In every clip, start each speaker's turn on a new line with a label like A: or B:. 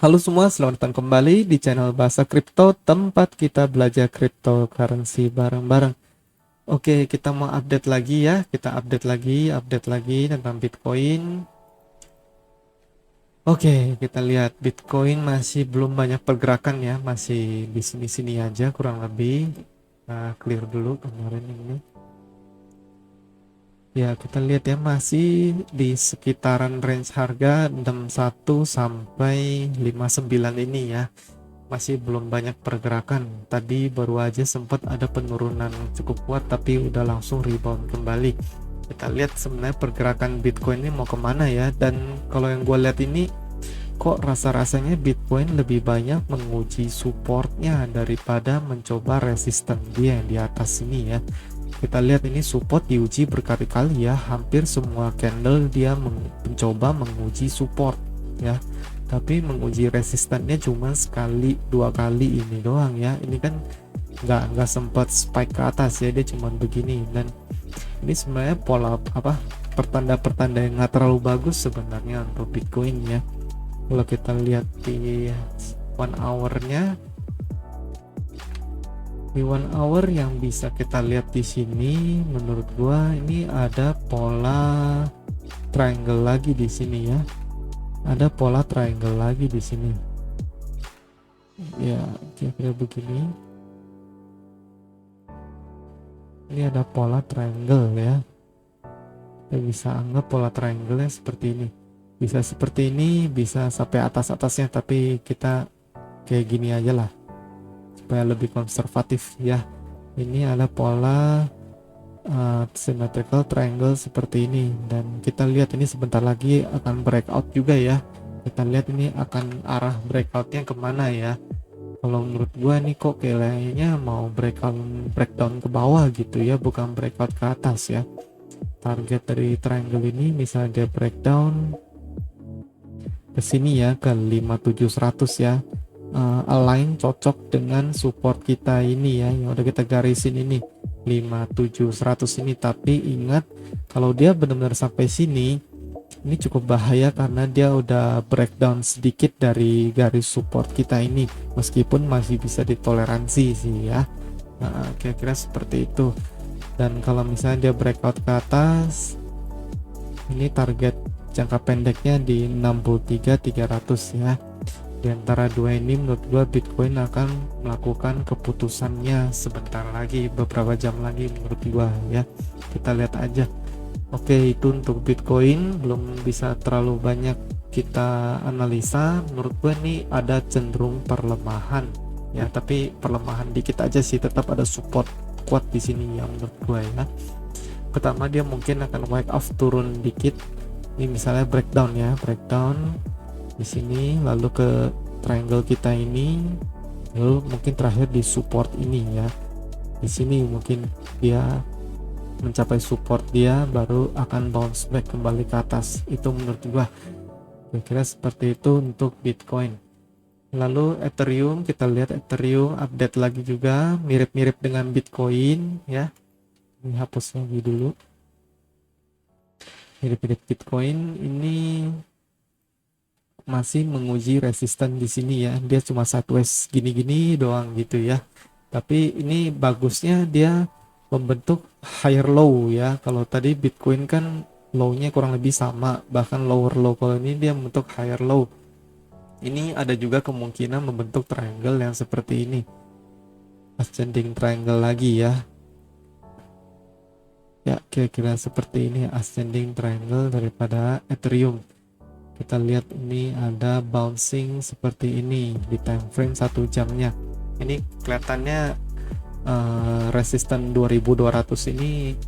A: Halo semua, selamat datang kembali di channel Bahasa Kripto, tempat kita belajar cryptocurrency bareng-bareng. Oke, kita mau update lagi ya. Kita update lagi tentang Bitcoin. Oke, kita lihat Bitcoin masih belum banyak pergerakan ya, masih di sini-sini aja kurang lebih. Nah, clear dulu kemarin ini. Ya, kita lihat ya, masih di sekitaran range harga 61 sampai 59 ini ya. Masih belum banyak pergerakan. Tadi baru aja sempat ada penurunan cukup kuat, tapi udah langsung rebound kembali. Kita lihat sebenarnya pergerakan Bitcoin ini mau kemana ya. Dan kalau yang gue lihat ini, kok rasa-rasanya Bitcoin lebih banyak menguji supportnya daripada mencoba resisten dia yang di atas ini ya. Kita lihat ini support diuji berkali-kali ya, hampir semua candle dia mencoba menguji support ya, tapi menguji resistannya cuma sekali dua kali ini doang ya. Ini kan nggak sempat spike ke atas ya, dia cuma begini. Dan ini sebenarnya pola apa, pertanda-pertanda yang nggak terlalu bagus sebenarnya untuk Bitcoin ya. Kalau kita lihat di 1 hour-nya, di 1 hour yang bisa kita lihat di sini, menurut gua ini ada pola triangle lagi di sini ya. Ada pola triangle lagi di sini. Ya, kira-kira begini. Ini ada pola triangle ya. Kita bisa anggap pola triangle-nya seperti ini. Bisa seperti ini, bisa sampai atas-atasnya, tapi kita kayak gini aja lah, supaya lebih konservatif ya. Ini ada pola symmetrical triangle seperti ini, dan kita lihat ini sebentar lagi akan breakout juga ya. Kita lihat ini akan arah breakoutnya kemana ya. Kalau menurut gua nih kok kayaknya mau breakdown ke bawah gitu ya, bukan breakout ke atas ya. Target dari triangle ini misalnya dia breakdown ke sini ya, ke 5700 ya. Align cocok dengan support kita ini ya, yang udah kita garisin ini 5700 ini. Tapi ingat, kalau dia benar-benar sampai sini, ini cukup bahaya karena dia udah breakdown sedikit dari garis support kita ini, meskipun masih bisa ditoleransi sih ya. Kira-kira seperti itu. Dan kalau misalnya dia breakout ke atas, ini target jangka pendeknya di 63.300 ya. Di antara dua ini menurut gua Bitcoin akan melakukan keputusannya sebentar lagi, beberapa jam lagi menurut gua ya. Kita lihat aja. Oke, itu untuk Bitcoin, belum bisa terlalu banyak kita analisa. Menurut gue nih ada cenderung perlemahan ya, tapi perlemahan dikit aja sih, tetap ada support kuat di sini ya menurut gue ya. Pertama dia mungkin akan wake off turun dikit. Ini misalnya breakdown ya, breakdown di sini, lalu ke triangle kita ini, lalu mungkin terakhir di support ini ya. Di sini mungkin dia mencapai support dia, baru akan bounce back kembali ke atas. Itu menurut gua kira-kira seperti itu untuk Bitcoin. Lalu Ethereum, kita lihat Ethereum update lagi juga, mirip-mirip dengan Bitcoin ya. Ini hapus lagi dulu. Mirip-mirip Bitcoin, ini masih menguji resisten di sini ya. Dia cuma sideways gini-gini doang gitu ya. Tapi ini bagusnya dia membentuk higher low ya. Kalau tadi Bitcoin kan low-nya kurang lebih sama, bahkan lower low. Kalau ini dia membentuk higher low. Ini ada juga kemungkinan membentuk triangle yang seperti ini, ascending triangle lagi ya. Ya, kira-kira seperti ini ascending triangle daripada Ethereum. Kita lihat ini ada bouncing seperti ini di time frame 1 jamnya. Ini kelihatannya resisten 2200 ini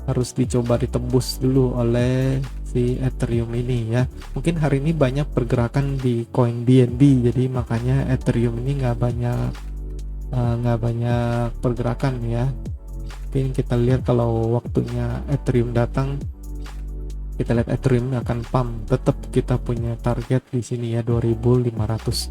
A: harus dicoba ditembus dulu oleh si Ethereum ini ya. Mungkin hari ini banyak pergerakan di koin BNB, jadi makanya Ethereum ini nggak banyak pergerakan ya. Mungkin kita lihat kalau waktunya Ethereum datang, kita lihat Ethereum akan pump. Tetap kita punya target di sini ya 2500.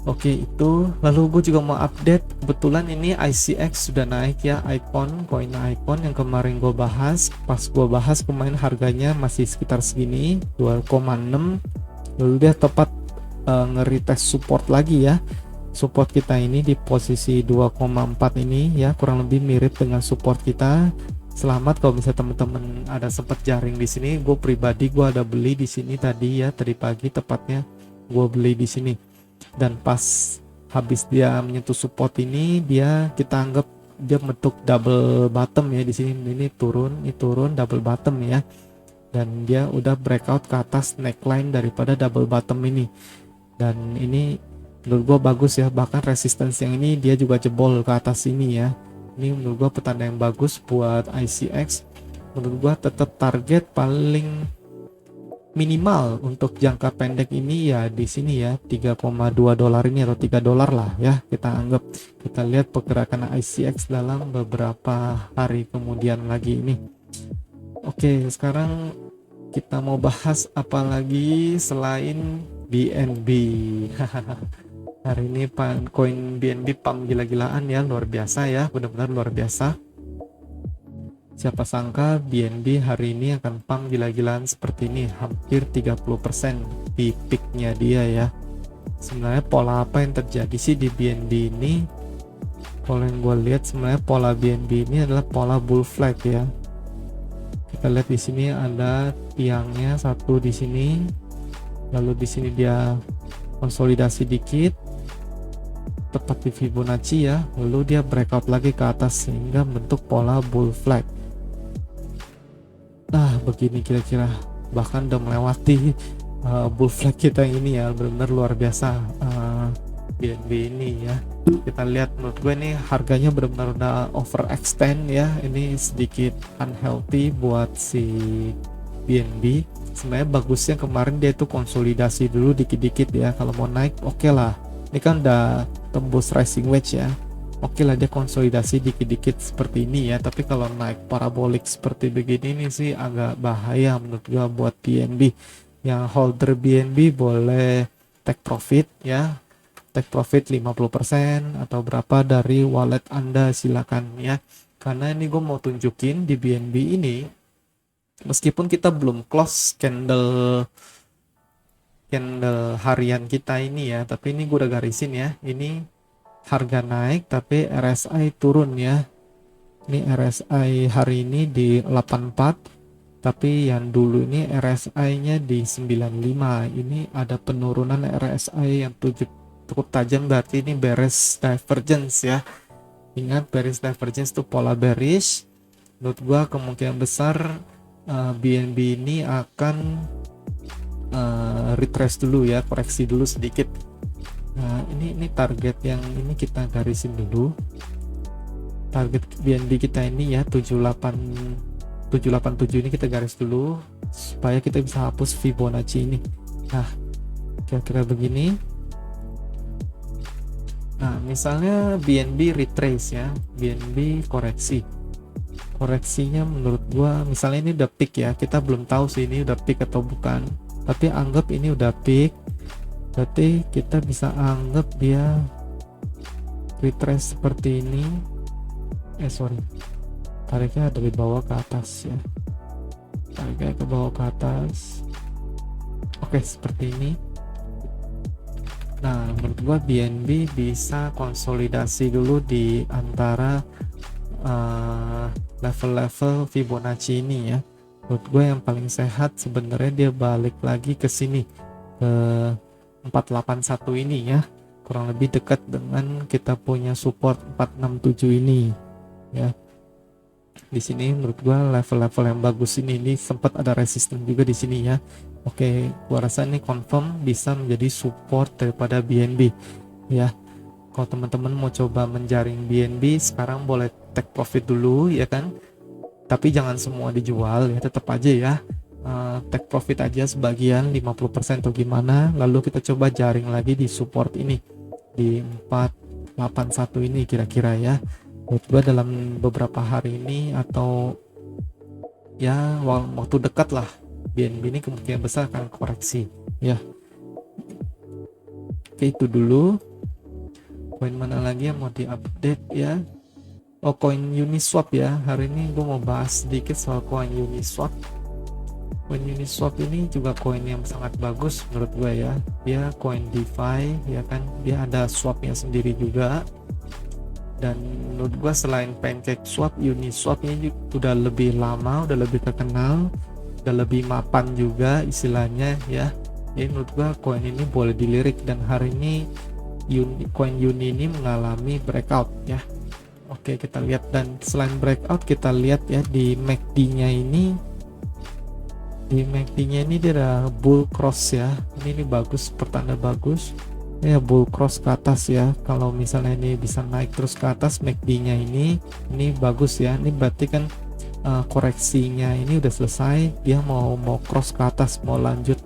A: Oke, itu. Lalu gue juga mau update, kebetulan ini ICX sudah naik ya, Icon, koin Icon yang kemarin gue bahas. Pas gue bahas kemarin harganya masih sekitar segini 2,6, lalu dia tepat nge-retest support lagi ya. Support kita ini di posisi 2,4 ini ya, kurang lebih mirip dengan support kita. Selamat kalau misalnya teman-teman ada sempat jaring di sini. Gue pribadi gue ada beli di sini tadi ya, tadi pagi tepatnya gue beli di sini. Dan pas habis dia menyentuh support ini, kita anggap dia bentuk double bottom ya di sini. Ini turun double bottom ya. Dan dia udah breakout ke atas neckline daripada double bottom ini. Dan ini menurut gue bagus ya, bahkan resistance yang ini dia juga jebol ke atas ini ya. Ini menurut gue petanda yang bagus buat ICX. Menurut gue tetap target paling minimal untuk jangka pendek ini ya di sini ya, 3,2 dolar ini atau 3 dolar lah ya, kita anggap. Kita lihat pergerakan ICX dalam beberapa hari kemudian lagi ini. Oke, sekarang kita mau bahas apa lagi selain BNB. Hari ini koin BNB pump gila-gilaan ya, luar biasa ya, benar-benar luar biasa. Siapa sangka BNB hari ini akan pump gila-gilaan seperti ini, hampir 30% di peaknya dia ya. Sebenarnya pola apa yang terjadi sih di BNB ini? Kalau yang gue lihat sebenarnya pola BNB ini adalah pola bull flag ya. Kita lihat di sini ada tiangnya satu di sini, lalu di sini dia konsolidasi dikit tepat di Fibonacci ya, lalu dia breakout lagi ke atas sehingga bentuk pola bull flag. Nah begini kira-kira, bahkan udah melewati bull flag kita ini ya, benar-benar luar biasa BNB ini ya. Kita lihat, menurut gue ini harganya benar-benar udah overextend ya, ini sedikit unhealthy buat si BNB. Sebenarnya bagusnya kemarin dia itu konsolidasi dulu dikit-dikit ya, kalau mau naik oke lah. Ini kan udah tembus rising wedge ya, oke lah dia konsolidasi dikit-dikit seperti ini ya. Tapi kalau naik parabolik seperti begini ini sih agak bahaya menurut gua buat BNB. Yang holder BNB boleh take profit ya, take profit 50% atau berapa dari wallet Anda silakan ya. Karena ini gue mau tunjukin di BNB ini, meskipun kita belum close candle harian kita ini ya, tapi ini gue udah garisin ya, ini harga naik tapi RSI turun ya. Ini RSI hari ini di 84, tapi yang dulu ini RSI nya di 95. Ini ada penurunan RSI yang cukup tajam, berarti ini bearish divergence ya. Ingat, bearish divergence itu pola bearish. Menurut gua kemungkinan besar BNB ini akan retrace dulu ya, koreksi dulu sedikit. Nah ini target yang ini kita garisin dulu. Target BNB kita ini ya 787 ini kita garis dulu supaya kita bisa hapus Fibonacci ini. Nah kira-kira begini. Nah misalnya BNB retrace ya, BNB koreksinya menurut gua misalnya ini udah peak ya, kita belum tahu sih ini udah peak atau bukan, tapi anggap ini udah peak, berarti kita bisa anggap dia retrace seperti ini. Tariknya dari bawah ke atas ya, tariknya ke bawah ke atas. Oke, seperti ini. Nah menurut gua BNB bisa konsolidasi dulu di antara level-level Fibonacci ini ya. Menurut gue yang paling sehat sebenarnya dia balik lagi ke sini ke 481 ini ya, kurang lebih dekat dengan kita punya support 467 ini ya. Di sini menurut gue level-level yang bagus ini sempat ada resisten juga di sini ya. Oke, gua rasa ini confirm bisa menjadi support daripada BNB ya. Kalau teman-teman mau coba menjaring BNB sekarang boleh take profit dulu ya kan, tapi jangan semua dijual ya, tetap aja ya take profit aja sebagian 50% atau gimana, lalu kita coba jaring lagi di support ini di 481 ini kira-kira ya. Menurut gua dalam beberapa hari ini atau ya waktu dekat lah BNB ini kemungkinan besar akan koreksi ya. Oke, itu dulu. Koin mana lagi yang mau diupdate ya? Koin Uniswap ya. Hari ini gue mau bahas sedikit soal koin Uniswap. Koin Uniswap ini juga koin yang sangat bagus menurut gue ya. Dia koin DeFi ya kan, dia ada swapnya sendiri juga. Dan menurut gue selain PancakeSwap, Uniswap ini udah lebih lama, udah lebih terkenal, udah lebih mapan juga istilahnya ya. Jadi menurut gue koin ini boleh dilirik, dan hari ini koin Uni ini mengalami breakout ya. Oke, kita lihat, dan selain breakout kita lihat ya di MACD-nya ini. Di MACD-nya ini dia ada bull cross ya. Ini bagus, pertanda bagus. Ya, bull cross ke atas ya. Kalau misalnya ini bisa naik terus ke atas MACD-nya ini bagus ya. Ini berarti kan koreksinya ini udah selesai. Dia mau cross ke atas, mau lanjut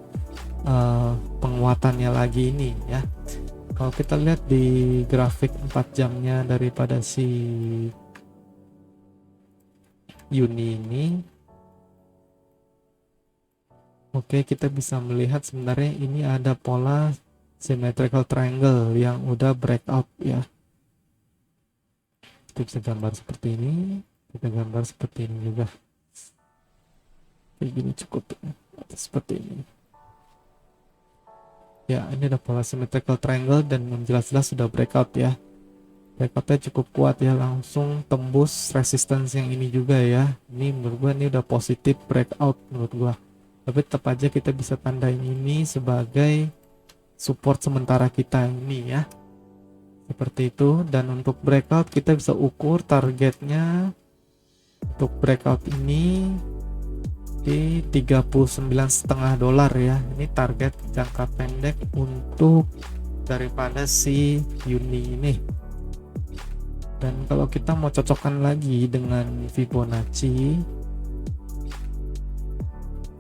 A: penguatannya lagi ini ya. Kalau kita lihat di grafik 4 jamnya daripada si Uni ini, oke, kita bisa melihat sebenarnya ini ada pola symmetrical triangle yang udah breakout ya. Kita bisa gambar seperti ini, kita gambar seperti ini juga. Kayak gini cukup ya. Seperti ini. Ya, ini ada pola symmetrical triangle dan jelas-jelas sudah breakout ya. Breakoutnya cukup kuat ya, langsung tembus resistance yang ini juga ya. Ini menurut gua ini udah positif breakout menurut gua. Tapi tetap aja kita bisa tandain ini sebagai support sementara kita ini ya, seperti itu. Dan untuk breakout kita bisa ukur targetnya untuk breakout ini di $39,5 ya. Ini target jangka pendek untuk daripada si Uni ini. Dan kalau kita mau cocokkan lagi dengan Fibonacci,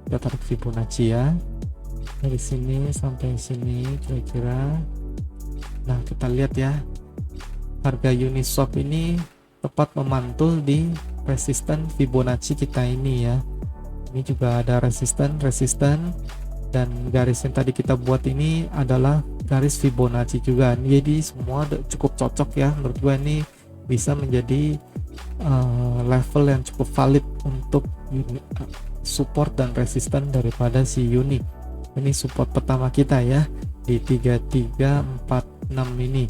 A: kita tarik Fibonacci ya, dari sini sampai sini kira-kira. Nah, kita lihat ya, harga Uniswap ini tepat memantul di resisten Fibonacci kita ini ya. Ini juga ada resisten, dan garis yang tadi kita buat ini adalah garis Fibonacci juga. Jadi semua cukup cocok ya, menurut gue ini bisa menjadi level yang cukup valid untuk support dan resisten daripada si Uni. Ini support pertama kita ya di 3346 ini,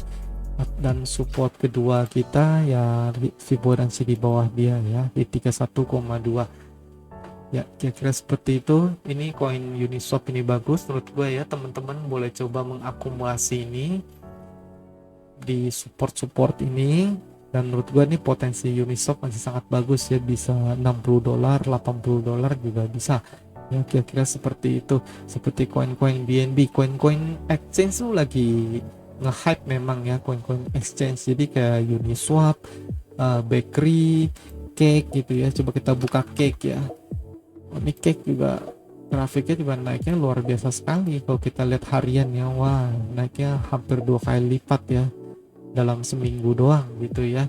A: dan support kedua kita ya Fibonacci di bawah dia ya di 31,2 ya, kira-kira seperti itu. Ini koin Uniswap ini bagus menurut gue ya, teman-teman boleh coba mengakumulasi ini di support ini. Dan menurut gue nih potensi Uniswap masih sangat bagus ya, bisa $60, $80 juga bisa ya, kira-kira seperti itu. Seperti koin-koin BNB, koin-koin exchange tuh lagi nge-hype memang ya, koin-koin exchange. Jadi kayak Uniswap, Bakery, Cake gitu ya. Coba kita buka Cake ya. Ini Cake juga grafiknya juga naiknya luar biasa sekali. Kalau kita lihat harian ya, wah naiknya hampir 2 kali lipat ya dalam seminggu doang gitu ya.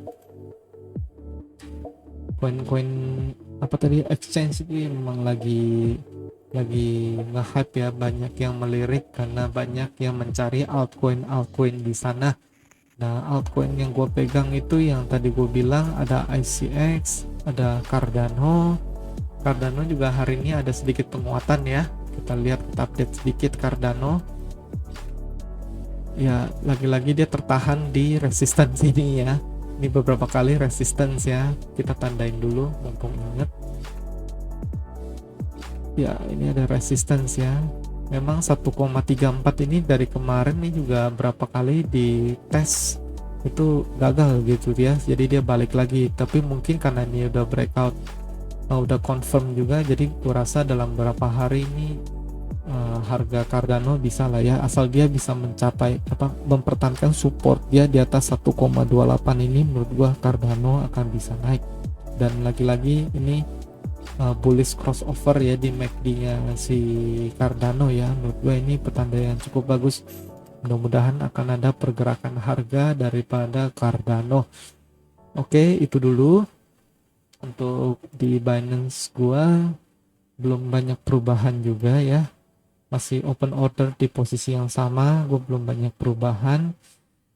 A: Koin-koin apa tadi exchange itu memang lagi nge-hype ya, banyak yang melirik karena banyak yang mencari altcoin di sana. Nah, altcoin yang gue pegang itu yang tadi gue bilang ada ICX, ada Cardano juga hari ini ada sedikit penguatan ya. Kita lihat, kita update sedikit Cardano ya, lagi-lagi dia tertahan di resistance ini ya. Ini beberapa kali resistance ya, kita tandain dulu mumpung inget ya. Ini ada resistance ya, memang 1,34 ini dari kemarin nih juga berapa kali di tes itu gagal gitu ya, jadi dia balik lagi. Tapi mungkin karena ini udah breakout, udah confirm juga, jadi gua rasa dalam beberapa hari ini harga Cardano bisa lah ya, asal dia bisa mencapai mempertahankan support dia di atas 1,28 ini, menurut gua Cardano akan bisa naik. Dan lagi-lagi ini bullish crossover ya di MACD-nya si Cardano ya, menurut gua ini petanda yang cukup bagus. Mudah-mudahan akan ada pergerakan harga daripada Cardano. Oke, itu dulu untuk di Binance gua, belum banyak perubahan juga ya, masih open order di posisi yang sama. Gue belum banyak perubahan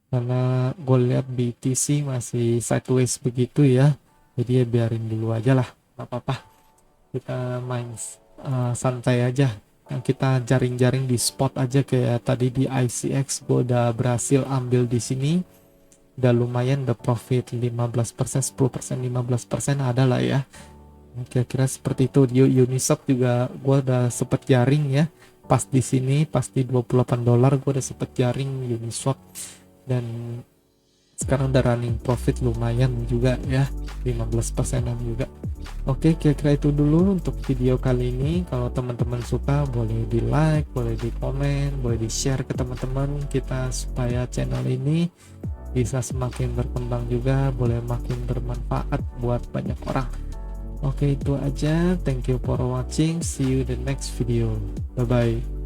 A: karena gue lihat BTC masih sideways begitu ya, jadi ya biarin dulu aja lah, nggak apa-apa. Kita main santai aja. Yang kita jaring-jaring di spot aja kayak tadi di ICX gue udah berhasil ambil di sini. Udah lumayan, udah profit 15%, 10%, 15% ada lah ya. Kira-kira seperti itu. Di Uniswap juga gue udah sempet jaring ya. Pas di sini, pas di $28 gue udah sempet jaring Uniswap. Dan sekarang udah running profit lumayan juga ya, 15%an juga. Oke, kira-kira itu dulu untuk video kali ini. Kalau teman-teman suka boleh di like, boleh di komen, boleh di share ke teman-teman kita supaya channel ini bisa semakin berkembang juga, boleh makin bermanfaat buat banyak orang. Oke, itu aja. Thank you for watching. See you the next video. Bye bye.